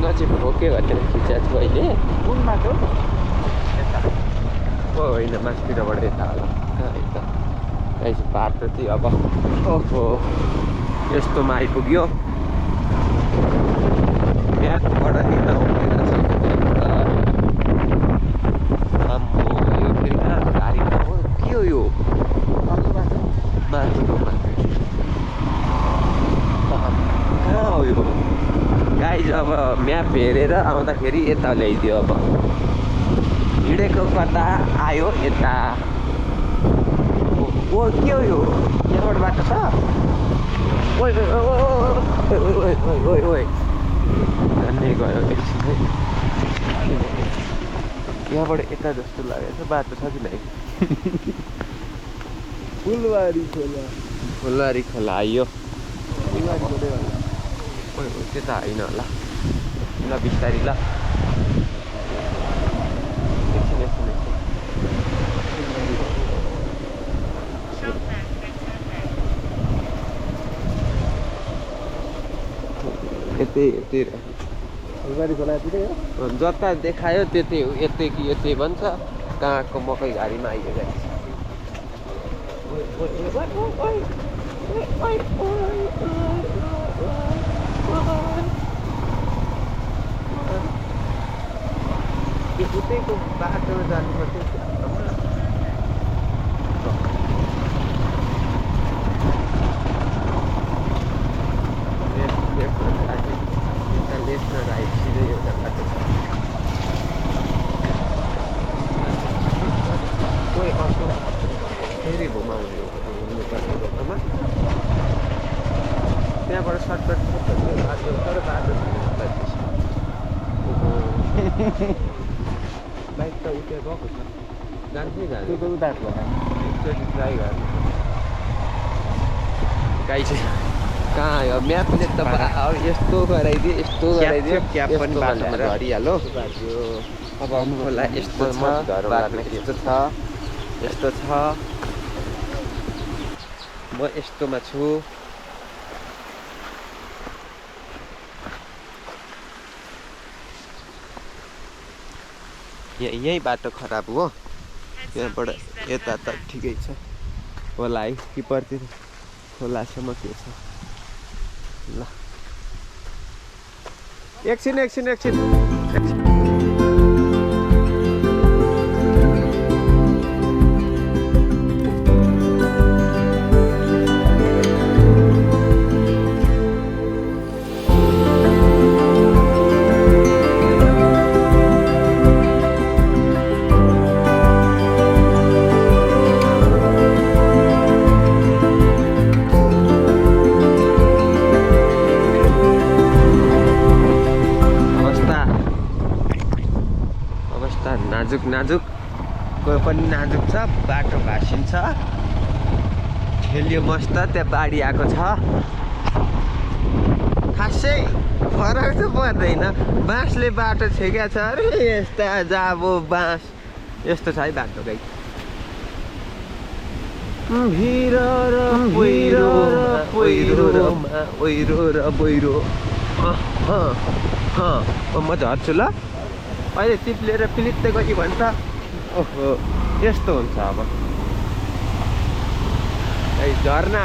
नजिक हो के भनेर खिचेको छु अहिले कुन बाटो यता होइन माथितिरबाट यता होला यता चाहिँ बाटो चाहिँ अब ओहो यस्तोमा आइपुग्यो म्यापबाट हिँड्न आउँदैन आम्मो यो फेरि कहाँ गाडी हो के हो यो अर्को बाटो माथिको कहाँ हो यो गाइज अब म्याप हेरेर आउँदाखेरि यता ल्याइदियो अब हिँडेको कता आयो यता ओ के हो यो यहाँबाट बाटो छ ओइ धन्य गयो एकछिन यहाँबाट यता जस्तो लागेको छ बाटो छ कि नै फुलबारी खोला आइयो त्यता होइन होला ल बिस्तारी ल यतै फुलबारी खोलातिरै हो जता देखायो त्यतै हो यतै कि यतै भन्छ कहाँको मकै घारीमा आइदिएको उतैको बाटो जानुपर्छ लेफ्ट र राइट सिधै एउटा बाटो छ कोही अर्को फेरि घुमाउनु बाटोमा त्यहाँबाट सर्टकट बाटो तर बाटो बाइक त उता गएको छ जान्छै जान्छ एकचोटि ट्राई गर्नु गाई चाहिँ कहाँ आयो म्यापले त यस्तो गराइदियो यस्तो गराइदियो क्याप पनि बाटोमा झरिहाल्यो अब खोला यस्तो छ बाटो यस्तो छ यस्तो छ म यस्तोमा छु यही बाटो खराब हो त्यहाँबाट यता त ठिकै छ होला है कि पर्तिर खोलासम्म के छ ल एकछिन नाजुक कोही पनि नाजुक छ बाटो भासिन्छ ठेलियो मस्त त्यहाँ बाढी आएको छ खासै फरक त पर्दैन बाँसले बाटो छेक्या छ अरे यस्ता जाबो बाँस यस्तो छ है बाटो गाई पहिरो म झर्छु ल अहिले चिप्लेर पिलित्ते गयो भन्छ ओहो यस्तो हुन्छ अब झर्ना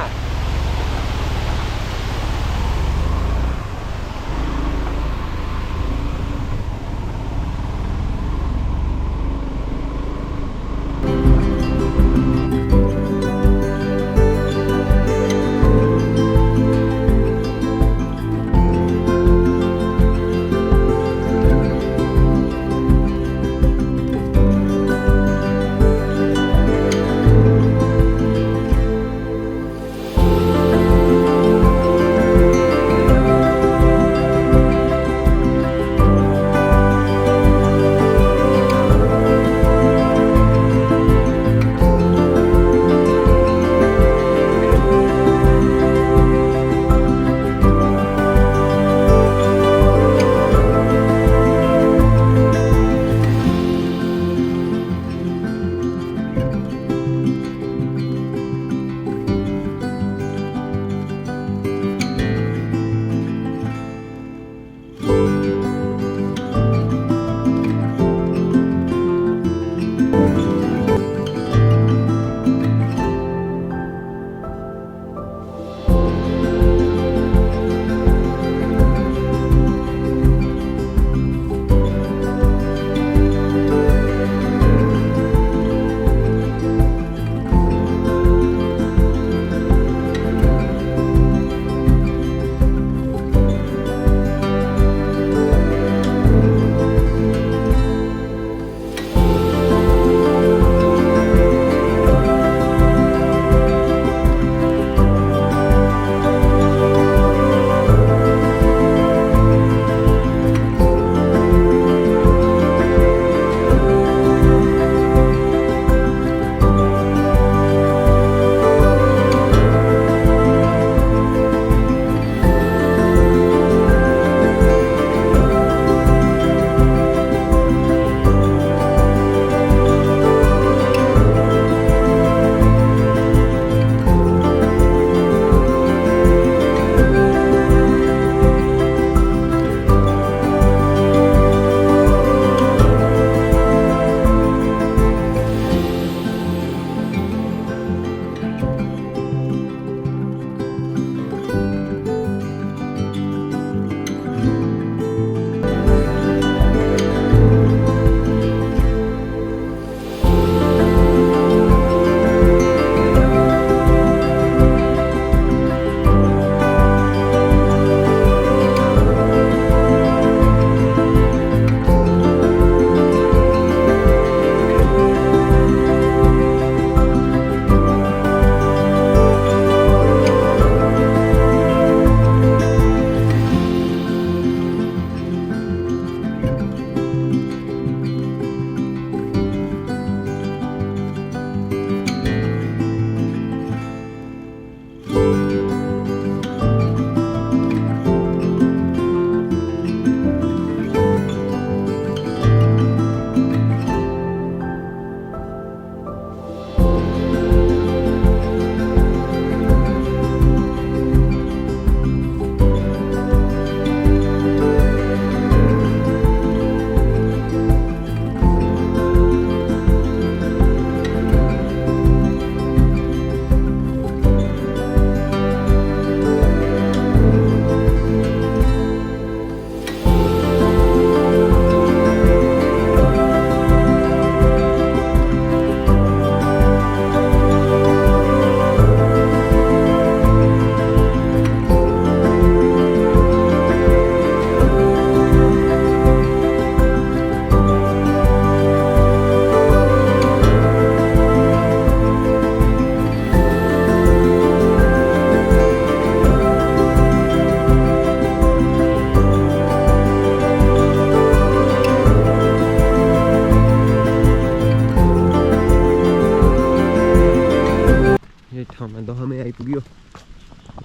फाइनली ठाउँमा दहमै आइपुग्यो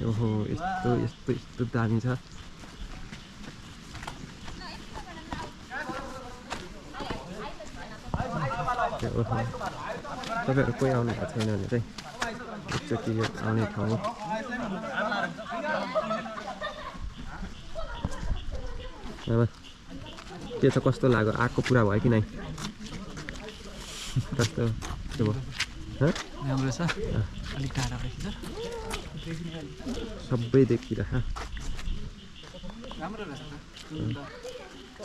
ओहो यस्तो यस्तो यस्तो दामी छ तपाईँहरू कोही आउनु भएको छैन भने चाहिँ एकचोटि यो आउने ठाउँ हो के छ कस्तो लाग्यो आएको पुरा भयो कि नै कस्तो के भयो राम्रो छ अलिक टाढा रहेछ सबै देखिरह राम्रो रहेछ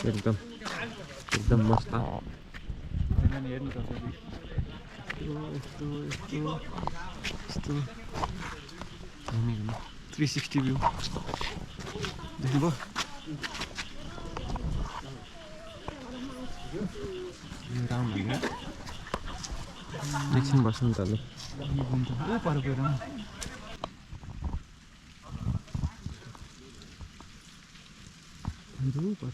एकदम एकदम मस्त हेर्नु यस्तो यस्तो यस्तो 360 भ्यू देख्नुभयो यो राउन्ड होइन एकछिन बस्नु त ल पर गएर पर